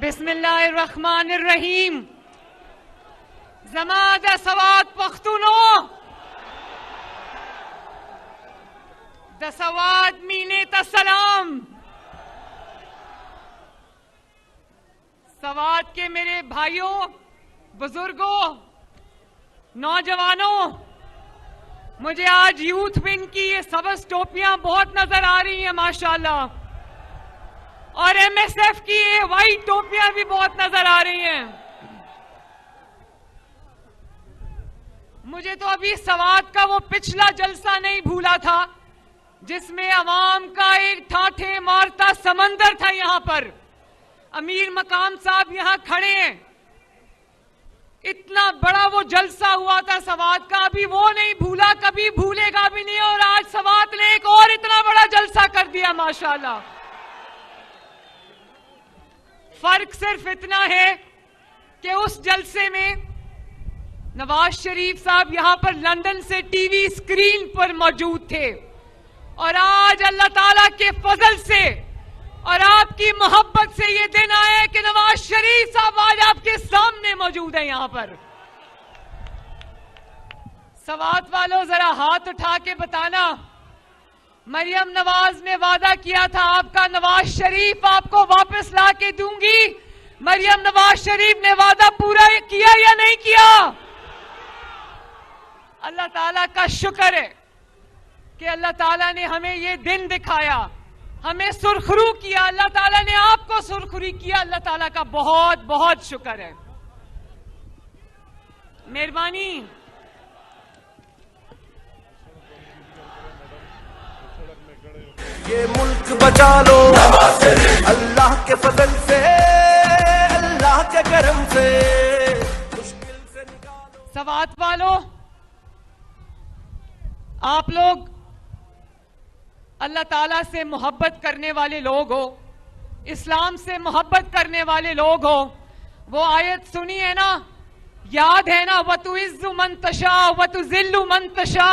बिस्मिल्लाहिर्रहमानिर्रहीम। जमात सवात पख्तूनो दसवात मीने तसलाम। सवात के मेरे भाइयों, बुजुर्गों, नौजवानों, मुझे आज यूथ विंग की ये सबस टोपियां बहुत नजर आ रही हैं माशाल्लाह, और एमएसएफ की ये वाइट टोपियां भी बहुत नजर आ रही हैं। मुझे तो अभी सवात का वो पिछला जलसा नहीं भूला था जिसमें अवाम का एक ठाठे मारता समंदर था। यहां पर अमीर मकाम साहब यहां खड़े हैं, इतना बड़ा वो जलसा हुआ था सवात का, अभी वो नहीं भूला, कभी भूलेगा भी नहीं। और आज सवात ने एक और इतना बड़ा जलसा कर दिया माशाल्लाह। फर्क सिर्फ इतना है कि उस जलसे में नवाज शरीफ साहब यहां पर लंदन से टीवी स्क्रीन पर मौजूद थे, और आज अल्लाह ताला के फजल से और आपकी मोहब्बत से ये दिन आया कि नवाज शरीफ साहब आज आपके सामने मौजूद है यहां पर। सवात वालों, जरा हाथ उठा के बताना, मरियम नवाज ने वादा किया था आपका नवाज शरीफ आपको वापस ला के दूंगी। मरियम नवाज शरीफ ने वादा पूरा किया या नहीं किया? अल्लाह ताला का शुक्र है कि अल्लाह ताला ने हमें ये दिन दिखाया, हमें सुरखरू किया। अल्लाह ताला ने आपको सुरखरी किया, अल्लाह ताला का बहुत बहुत शुक्र है, मेहरबानी। ये मुल्क बचा लो अल्लाह के फजल से, अल्लाह के करम से, मुश्किल से निकालो। सवात वालों, आप लोग अल्लाह ताला से मोहब्बत करने वाले लोग हो, इस्लाम से मोहब्बत करने वाले लोग हो। वो आयत सुनी है ना, याद है ना, वतुइज़्ज़ु मन तशा वतुज़िल्लु मन तशा।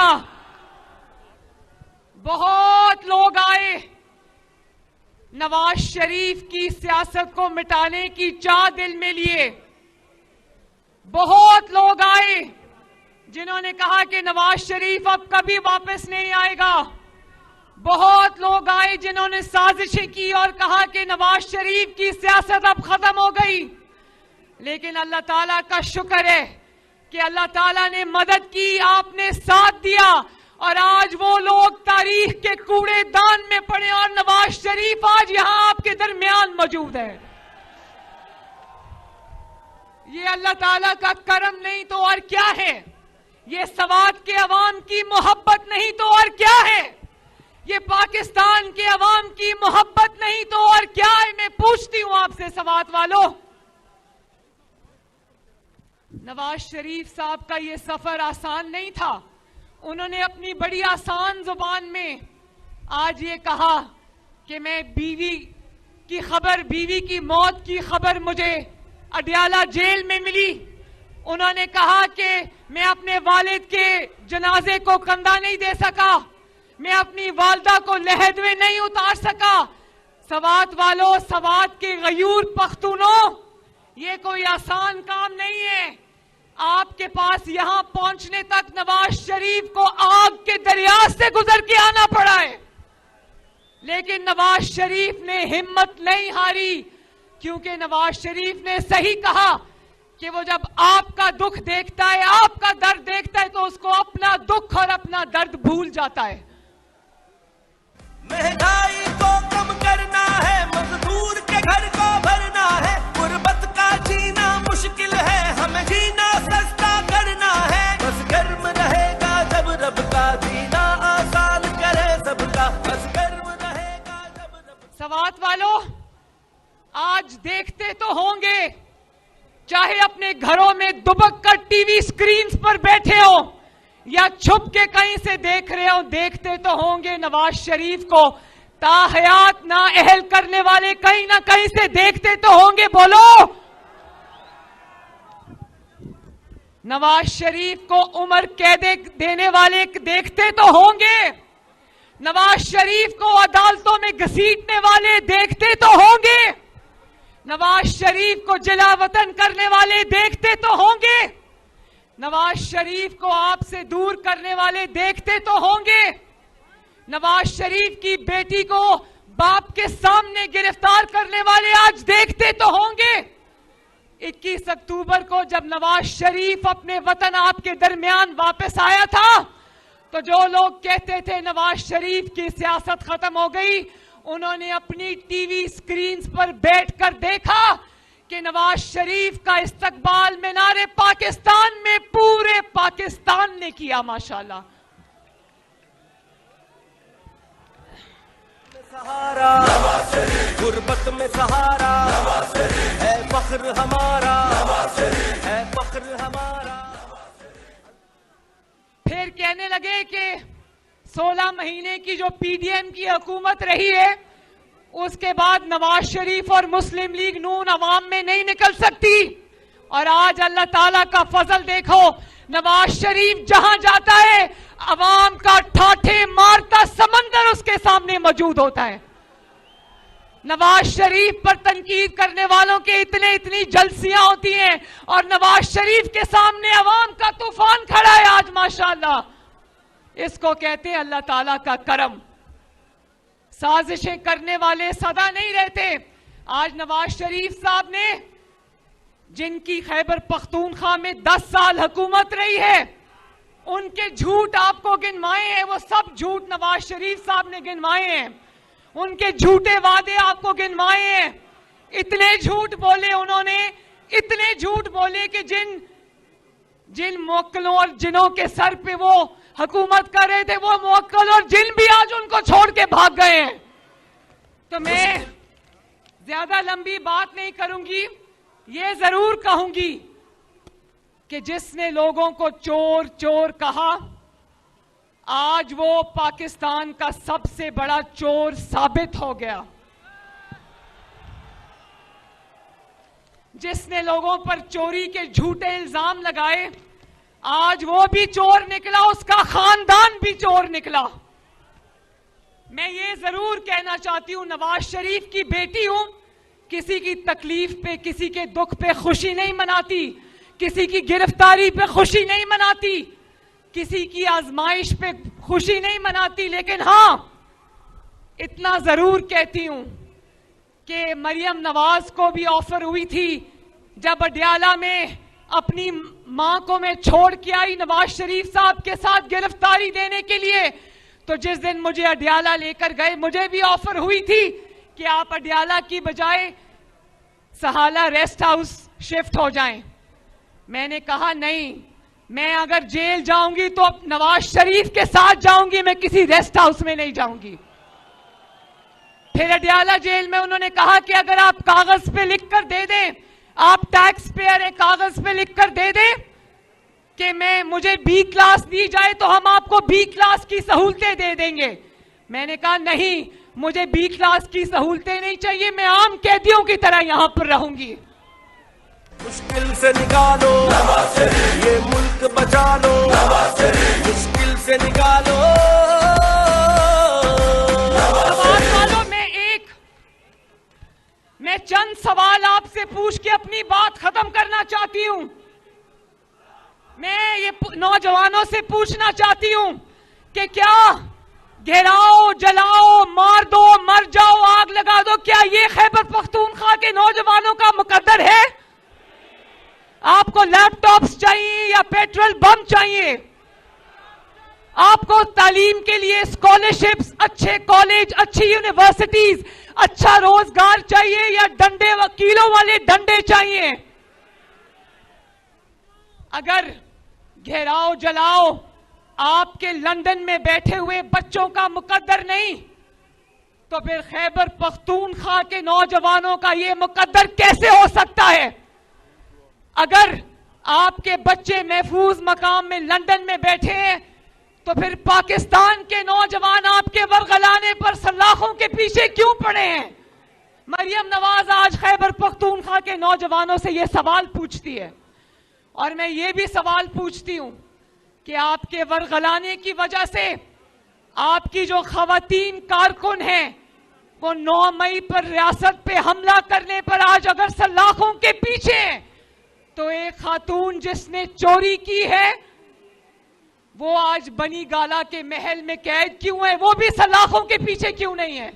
बहुत लोग आए नवाज शरीफ की सियासत को मिटाने की चाह दिल में लिए, बहुत लोग आए जिन्होंने कहा कि नवाज शरीफ अब कभी वापस नहीं आएगा। बहुत लोग आए जिन्होंने साजिशें की और कहा कि नवाज शरीफ की सियासत अब खत्म हो गई। लेकिन अल्लाह ताला का शुक्र है कि अल्लाह ताला ने मदद की, आपने साथ दिया, और आज वो लोग तारीख के कूड़ेदान में पड़े और नवाज शरीफ आज यहां आपके दरमियान मौजूद है। ये अल्लाह ताला का करम नहीं तो और क्या है? ये सवात के अवाम की मोहब्बत नहीं तो और क्या है? ये पाकिस्तान के अवाम की मोहब्बत नहीं तो और क्या है? मैं पूछती हूं आपसे सवात वालों, नवाज शरीफ साहब का ये सफर आसान नहीं था। उन्होंने अपनी बड़ी आसान जुबान में आज ये कहा कि मैं बीवी की खबर, बीवी की मौत की खबर मुझे अडयाला जेल में मिली। उन्होंने कहा कि मैं अपने वालिद के जनाजे को कंधा नहीं दे सका, मैं अपनी वालदा को लहद में नहीं उतार सका। सवात वालों, सवात के गयूर पख्तूनों, ये कोई आसान काम नहीं है। आपके पास यहां पहुंचने तक नवाज शरीफ को आग के दरिया से गुजर के आना पड़ा है, लेकिन नवाज शरीफ ने हिम्मत नहीं हारी, क्योंकि नवाज शरीफ ने सही कहा कि वो जब आपका दुख देखता है, आपका दर्द देखता है, तो उसको अपना दुख और अपना दर्द भूल जाता है। महंगाई को कम करना है, मजदूर के घर को भरना है, गुर्बत का जीना मुश्किल है, हमें जीना सस्ता करना है। बस गर्म रहेगा जब रब का जीना आसान करे सबका, बस गर्म रहेगा जब रब। सवात वालों, आज देखते तो होंगे, चाहे अपने घरों में दुबक कर टीवी स्क्रीन पर बैठे हो या छुप के कहीं से देख रहे हो, देखते तो होंगे नवाज शरीफ को ताहयात ना अहल करने वाले कहीं ना कहीं से देखते तो होंगे। बोलो, नवाज शरीफ को उम्र कैद देने वाले देखते तो होंगे, नवाज शरीफ को अदालतों में घसीटने वाले देखते तो होंगे, नवाज शरीफ को जिला वतन करने वाले देखते तो होंगे, नवाज शरीफ को आपसे दूर करने वाले देखते तो होंगे, नवाज शरीफ की बेटी को बाप के सामने गिरफ्तार करने वाले आज देखते तो होंगे। 21 अक्टूबर को जब नवाज शरीफ अपने वतन आपके दरमियान वापस आया था, तो जो लोग कहते थे नवाज शरीफ की सियासत खत्म हो गई, उन्होंने अपनी टीवी स्क्रीन्स पर बैठकर देखा कि नवाज शरीफ का इस्तकबाल मीनारे पाकिस्तान में पूरे पाकिस्तान ने किया। माशाल्लाह। सहारा गुर्बत में सहारा है, फख्र हमारा है, फख्र हमारा। फिर कहने लगे कि 16 महीने की जो पीडीएम की हुकूमत रही है, उसके बाद नवाज शरीफ और मुस्लिम लीग नून अवाम में नहीं निकल सकती। और आज अल्लाह ताला का फजल देखो, नवाज शरीफ जहां जाता है अवाम का ठाठे मारता समंदर उसके सामने मौजूद होता है। नवाज शरीफ पर तनकीद करने वालों के इतनी जलसियां होती हैं और नवाज शरीफ के सामने अवाम का तूफान खड़ा है आज। माशाल्लाह, इसको कहते हैं अल्लाह ताला का करम। साजिशें करने वाले सदा नहीं रहते। आज नवाज शरीफ साहब ने, जिनकी खैबर पख्तूनख्वा में 10 साल हुकूमत रही है, उनके झूठ आपको गिनवाए हैं, वो सब झूठ नवाज शरीफ साहब ने गिनवाए हैं। उनके झूठे वादे आपको गिनवाए हैं। इतने झूठ बोले उन्होंने, इतने झूठ बोले कि जिन मुवक्किलों और जिनों के सर पे वो हुकूमत कर रहे थे, वो मुवक्किल और जिन भी आज उनको छोड़ के भाग गए हैं। तो मैं ज्यादा लंबी बात नहीं करूंगी, ये जरूर कहूंगी कि जिसने लोगों को चोर चोर कहा, आज वो पाकिस्तान का सबसे बड़ा चोर साबित हो गया। जिसने लोगों पर चोरी के झूठे इल्जाम लगाए, आज वो भी चोर निकला, उसका खानदान भी चोर निकला। मैं ये जरूर कहना चाहती हूं, नवाज शरीफ की बेटी हूं, किसी की तकलीफ पे, किसी के दुख पे खुशी नहीं मनाती, किसी की गिरफ्तारी पे खुशी नहीं मनाती, किसी की आजमाइश पे खुशी नहीं मनाती। लेकिन हां, इतना जरूर कहती हूं कि मरियम नवाज को भी ऑफर हुई थी, जब अडयाला में अपनी मां को मैं छोड़ के आई नवाज शरीफ साहब के साथ गिरफ्तारी देने के लिए, तो जिस दिन मुझे अडयाला लेकर गए, मुझे भी ऑफर हुई थी कि आप अडयाला की बजाय सहाला रेस्ट हाउस शिफ्ट हो जाएं। मैंने कहा नहीं, मैं अगर जेल जाऊंगी तो अब नवाज शरीफ के साथ जाऊंगी, मैं किसी रेस्ट हाउस में नहीं जाऊंगी। फिर अडयाला जेल में उन्होंने कहा कि अगर आप कागज पे लिखकर दे दें, आप टैक्स पेयर है, कागज पे लिखकर दे दें कि मुझे बी क्लास दी जाए तो हम आपको बी क्लास की सहूलतें दे देंगे। मैंने कहा नहीं, मुझे बी क्लास की सहूलतें नहीं चाहिए, मैं आम कैदियों की तरह यहां पर रहूंगी। मुश्किल से निकालो ये मुल्क बचा लो, मुश्किल से निकालो। मैं चंद सवाल आपसे पूछ के अपनी बात खत्म करना चाहती हूं। मैं ये नौजवानों से पूछना चाहती हूं कि क्या घेराओ, जलाओ, मार दो, मर जाओ, आग लगा दो, क्या ये खैबर पख्तूनख्वा के नौजवानों का मुकद्दर है? आपको लैपटॉप्स चाहिए या पेट्रोल बम चाहिए? आपको तालीम के लिए स्कॉलरशिप्स, अच्छे कॉलेज, अच्छी यूनिवर्सिटीज, अच्छा रोजगार चाहिए या डंडे, वकीलों वाले डंडे चाहिए? अगर घेराओ जलाओ आपके लंदन में बैठे हुए बच्चों का मुकद्दर नहीं, तो फिर खैबर पख्तूनख्वा के नौजवानों का यह मुकद्दर कैसे हो सकता है? अगर आपके बच्चे महफूज मकाम में लंदन में बैठे हैं, तो फिर पाकिस्तान के नौजवान आपके वरगलाने पर सलाखों के पीछे क्यों पड़े हैं? मरियम नवाज आज खैबर पख्तूनख्वा के नौजवानों से यह सवाल पूछती है, और मैं ये भी सवाल पूछती हूं कि आपके वरगलाने की वजह से आपकी जो खवातीन कारकुन हैं, वो 9 मई पर रियासत पे हमला करने पर आज अगर सलाखों के पीछे हैं, तो एक खातून जिसने चोरी की है वो आज बनी गाला के महल में कैद क्यों है? वो भी सलाखों के पीछे क्यों नहीं है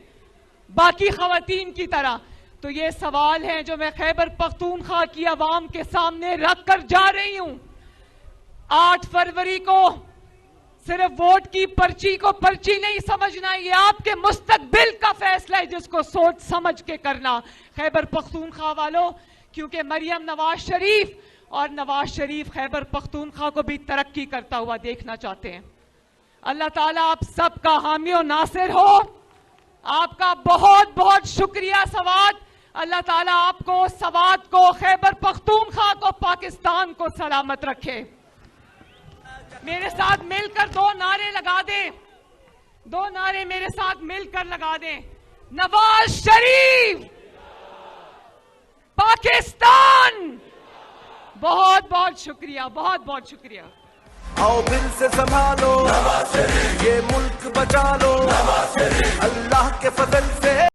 बाकी खवातीन की तरह? तो ये सवाल है जो मैं खैबर पख्तूनख्वा की आवाम के सामने रख कर जा रही हूं। 8 फरवरी को सिर्फ वोट की पर्ची को पर्ची नहीं समझना, ये आपके मुस्तकबिल का फैसला है जिसको सोच समझ के करना खैबर पख्तूनख्वा वालों, क्योंकि मरियम नवाज शरीफ और नवाज शरीफ खैबर पख्तूनख्वा को भी तरक्की करता हुआ देखना चाहते हैं। अल्लाह ताला आप सबका हामी और नासिर हो। आपका बहुत बहुत शुक्रिया सवाद। अल्लाह ताला आपको, सवाद को, खैबर पख्तूनख्वा को, पाकिस्तान को सलामत रखे। मेरे साथ मिलकर 2 नारे लगा दें, 2 नारे मेरे साथ मिलकर लगा दें। नवाज शरीफ, पाकिस्तान। बहुत बहुत शुक्रिया, बहुत बहुत शुक्रिया। आओ दिल से संभालो, ये मुल्क बचा लो, अल्लाह के फजल से।